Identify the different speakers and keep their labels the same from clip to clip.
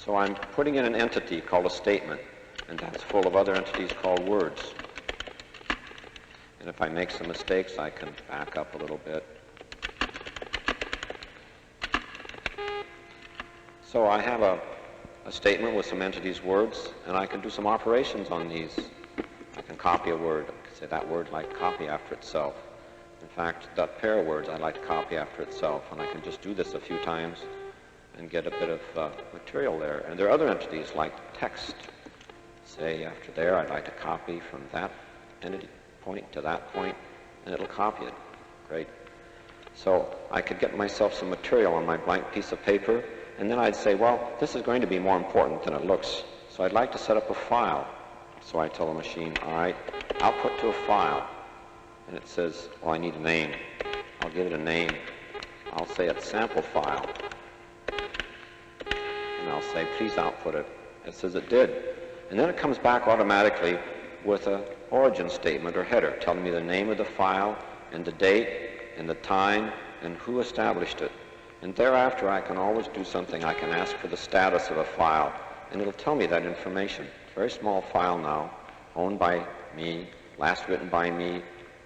Speaker 1: So I'm putting in an entity called a statement, and that's full of other entities called words. And if I make some mistakes, I can back up a little bit. So I have a statement with some entities' words, and I can do some operations on these. I can copy a word. I can say that word like copy after itself. In fact, that pair of words I like to copy after itself, and I can just do this a few times and get a bit of material there. And there are other entities like text. Say after there, I'd like to copy from that entity point to that point, and it'll copy it. Great. So I could get myself some material on my blank piece of paper, and then I'd say, well, this is going to be more important than it looks, so I'd like to set up a file. So I tell the machine, all right, output to a file. And it says, well, I need a name. I'll give it a name. I'll say it's sample file. And I'll say, please output it. It says it did. And then it comes back automatically with an origin statement or header telling me the name of the file and the date and the time and who established it. And thereafter I can always do something. I can ask for the status of a file, and it'll tell me that information. Very small file now, owned by me, last written by me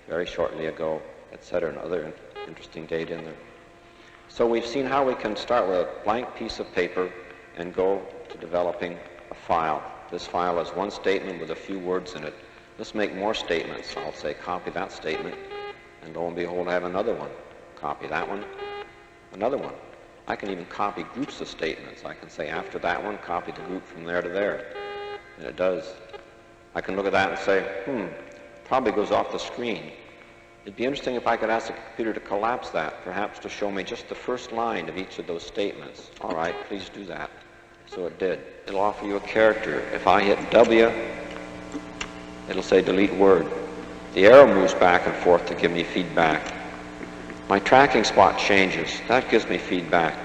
Speaker 1: very shortly ago, etc., and other interesting data in there. So we've seen how we can start with a blank piece of paper and go to developing a file. This file has one statement with a few words in it. Let's make more statements. I'll say copy that statement, and lo and behold I have another one. Copy that one, another one. I can even copy groups of statements. I can say after that one, copy the group from there to there. And it does. I can look at that and say, probably goes off the screen. It'd be interesting if I could ask the computer to collapse that, perhaps to show me just the first line of each of those statements. All right, please do that. So it did. It'll offer you a character. If I hit W, it'll say delete word. The arrow moves back and forth to give me feedback. My tracking spot changes. That gives me feedback.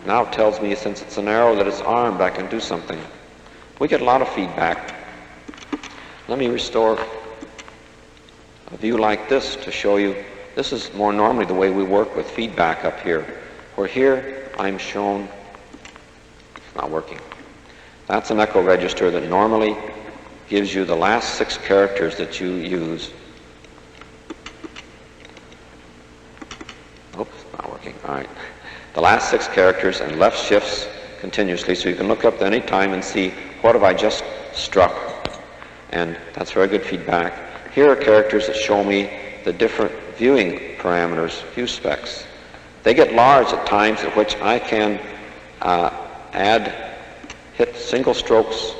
Speaker 1: Now it tells me, since it's an arrow, that it's armed, I can do something. We get a lot of feedback. Let me restore a view like this to show you. This is more normally the way we work with feedback up here. Where here I'm shown, it's not working. That's an echo register that normally gives you the last 6 characters that you use. Oops, not working. All right. The last 6 characters and left shifts continuously, so you can look up at any time and see what have I just struck. And that's very good feedback. Here are characters that show me the different viewing parameters, view specs. They get large at times at which I can hit single strokes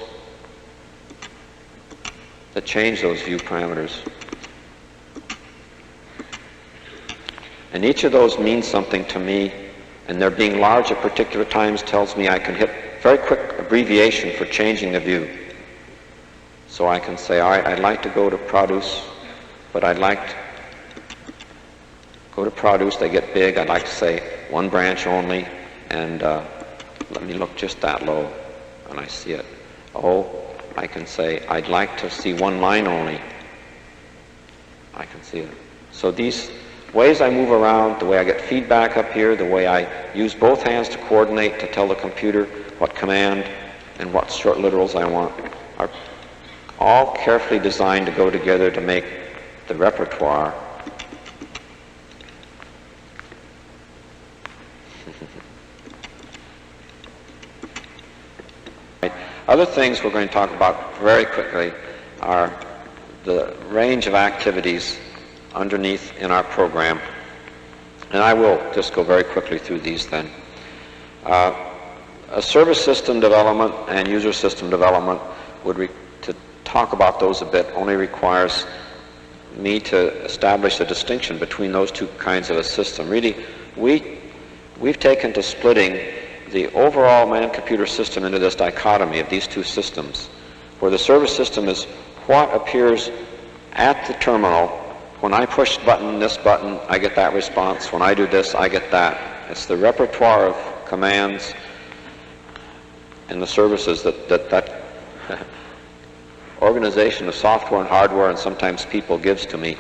Speaker 1: that change those view parameters. And each of those means something to me, and their being large at particular times tells me I can hit very quick abbreviation for changing the view. So I can say, all right, I'd like to go to produce, but I'd like to go to produce, they get big, I'd like to say one branch only, and let me look just that low, and I see it. Oh, I can say, I'd like to see one line only. I can see it. So these ways I move around, the way I get feedback up here, the way I use both hands to coordinate to tell the computer what command and what short literals I want, are all carefully designed to go together to make the repertoire Other things we're going to talk about very quickly are the range of activities underneath in our program. And I will just go very quickly through these then. A service system development and user system development to talk about those a bit only requires me to establish a distinction between those two kinds of a system. Really, we've taken to splitting the overall man-computer system into this dichotomy of these two systems, where the service system is what appears at the terminal. When I push this button, I get that response. When I do this, I get that. It's the repertoire of commands and the services that organization of software and hardware and sometimes people gives to me.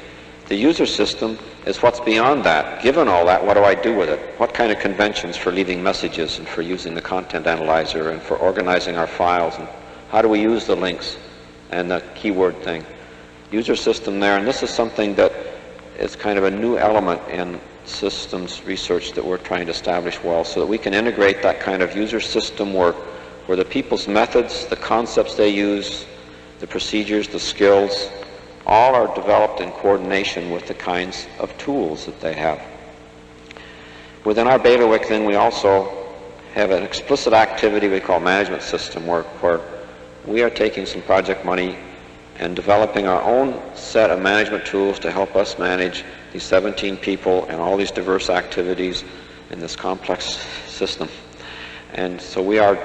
Speaker 1: the user system is what's beyond that. Given all that, what do I do with it? What kind of conventions for leaving messages and for using the content analyzer and for organizing our files, and how do we use the links and the keyword thing? User system there, and this is something that is kind of a new element in systems research that we're trying to establish well, so that we can integrate that kind of user system work where the people's methods, the concepts they use, the procedures, the skills, all are developed in coordination with the kinds of tools that they have. Within our bailiwick, then, we also have an explicit activity we call management system work, where we are taking some project money and developing our own set of management tools to help us manage these 17 people and all these diverse activities in this complex system. And so we are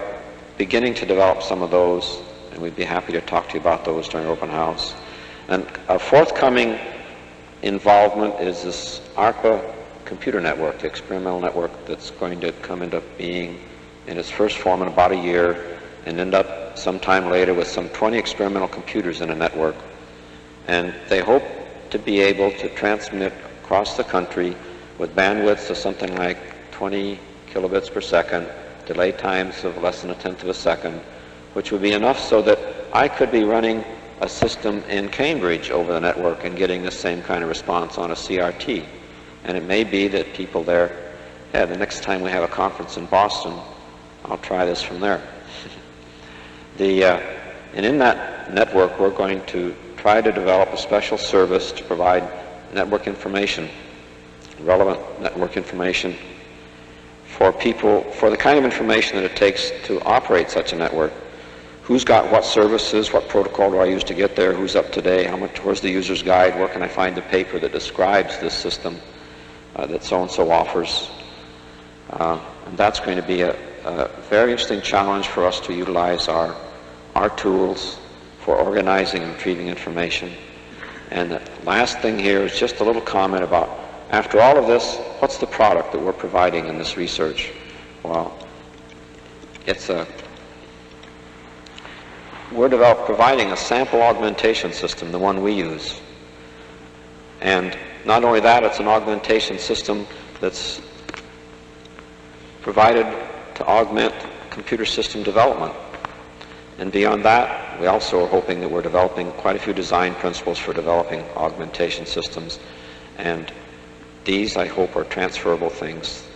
Speaker 1: beginning to develop some of those, and we'd be happy to talk to you about those during open house. And a forthcoming involvement is this ARPA computer network, the experimental network that's going to come into being in its first form in about a year and end up sometime later with some 20 experimental computers in a network. And they hope to be able to transmit across the country with bandwidths of something like 20 kilobits per second, delay times of less than a tenth of a second, which would be enough so that I could be running a system in Cambridge over the network and getting the same kind of response on a CRT. And it may be that people there, yeah, the next time we have a conference in Boston, I'll try this from there. And in that network, we're going to try to develop a special service to provide network information, relevant network information for people, for the kind of information that it takes to operate such a network. Who's got what services, what protocol do I use to get there, who's up to date, how much, where's the user's guide, where can I find the paper that describes this system that so-and-so offers. And that's going to be a very interesting challenge for us to utilize our tools for organizing and retrieving information. And the last thing here is just a little comment about, after all of this, what's the product that we're providing in this research? Well, we're providing a sample augmentation system, the one we use. And not only that, it's an augmentation system that's provided to augment computer system development. And beyond that, we also are hoping that we're developing quite a few design principles for developing augmentation systems. And these, I hope, are transferable things.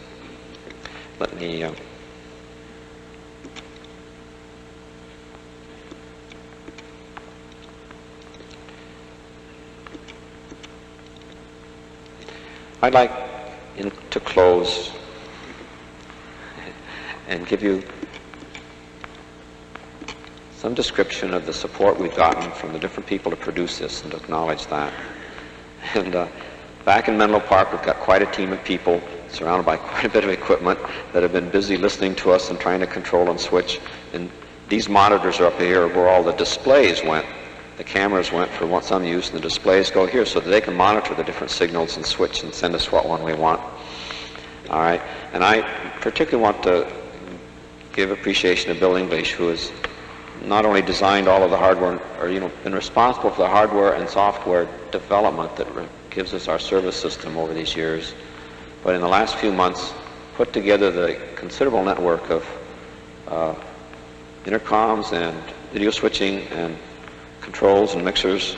Speaker 1: Let me I'd like to close and give you some description of the support we've gotten from the different people to produce this and to acknowledge that. And back in Menlo Park, we've got quite a team of people surrounded by quite a bit of equipment that have been busy listening to us and trying to control and switch. And these monitors are up here where all the displays went. The cameras went for some use, and the displays go here so that they can monitor the different signals and switch and send us what one we want. All right, and I particularly want to give appreciation to Bill English, who has not only designed all of the hardware, or been responsible for the hardware and software development that gives us our service system over these years, but in the last few months put together the considerable network of intercoms and video switching and controls and mixers,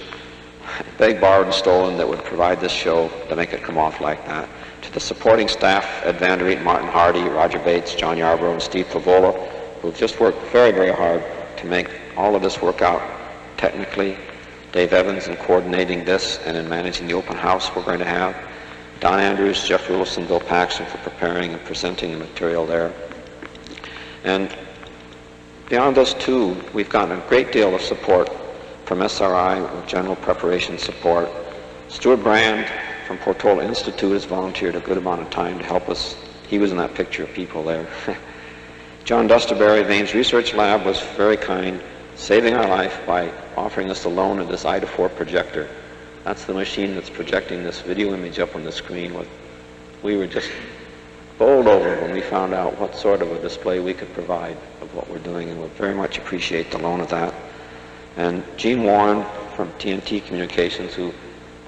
Speaker 1: begged, borrowed, and stolen, that would provide this show to make it come off like that. To the supporting staff, Ed Vanderreet, Martin Hardy, Roger Bates, John Yarbrough, and Steve Pavola, who've just worked very, very hard to make all of this work out technically. Dave Evans in coordinating this and in managing the open house we're going to have. Don Andrews, Jeff Wilson, Bill Paxton for preparing and presenting the material there. And beyond this, too, we've gotten a great deal of support from SRI with general preparation support. Stuart Brand from Portola Institute has volunteered a good amount of time to help us. He was in that picture of people there. John Dusterberry of Ames Research Lab was very kind, saving our life by offering us the loan of this Ida4 projector. That's the machine that's projecting this video image up on the screen. We were just bowled over when we found out what sort of a display we could provide of what we're doing, and we very much appreciate the loan of that. And Gene Warren from TNT Communications, who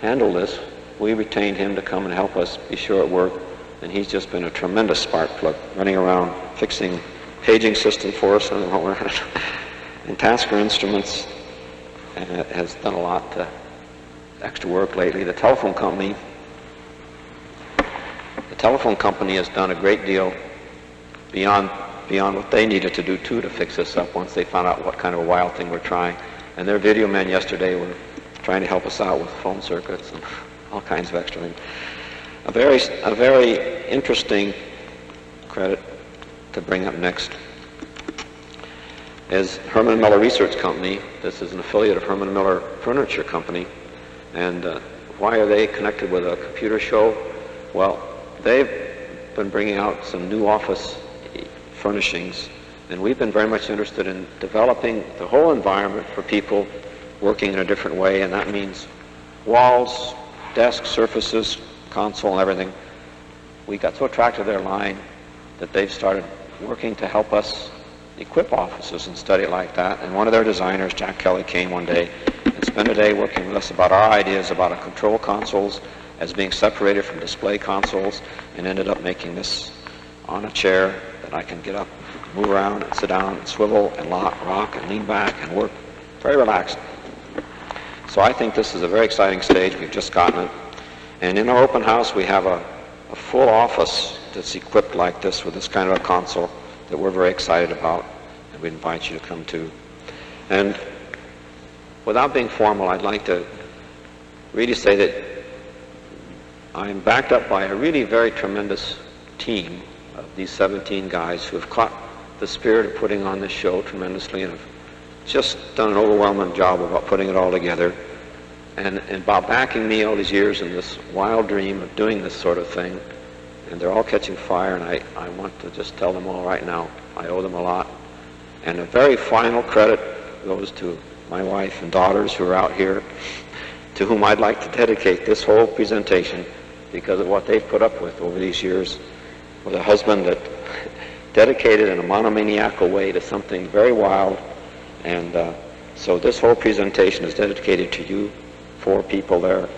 Speaker 1: handled this we retained him to come and help us be sure it worked, and he's just been a tremendous spark plug, running around fixing paging system for us and Tasker Instruments has done a lot extra work lately. The telephone company has done a great deal beyond what they needed to do too to fix this up once they found out what kind of a wild thing we're trying. And their video men yesterday were trying to help us out with phone circuits and all kinds of extra things. A very interesting credit to bring up next is Herman Miller Research Company. This is an affiliate of Herman Miller Furniture Company. And why are they connected with a computer show? Well, they've been bringing out some new office furnishings, and we've been very much interested in developing the whole environment for people working in a different way, and that means walls, desks, surfaces, console, and everything. We got so attracted to their line that they've started working to help us equip offices and study it like that. And one of their designers, Jack Kelly, came one day and spent a day working with us about our ideas about our control consoles as being separated from display consoles, and ended up making this on a chair that I can get up, move around, and sit down, and swivel, and rock, and lean back, and work. Very relaxed. So I think this is a very exciting stage. We've just gotten it. And in our open house, we have a full office that's equipped like this with this kind of a console that we're very excited about, and we invite you to come to. And without being formal, I'd like to really say that I'm backed up by a really very tremendous team of these 17 guys who have caught the spirit of putting on this show tremendously and have just done an overwhelming job about putting it all together, and about backing me all these years in this wild dream of doing this sort of thing. And they're all catching fire, and I want to just tell them all right now, I owe them a lot. And a very final credit goes to my wife and daughters who are out here, to whom I'd like to dedicate this whole presentation because of what they've put up with over these years, with a husband that dedicated in a monomaniacal way to something very wild. And so this whole presentation is dedicated to you four people there.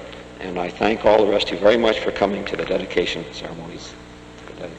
Speaker 1: And I thank all the rest of you very much for coming to the dedication ceremonies today.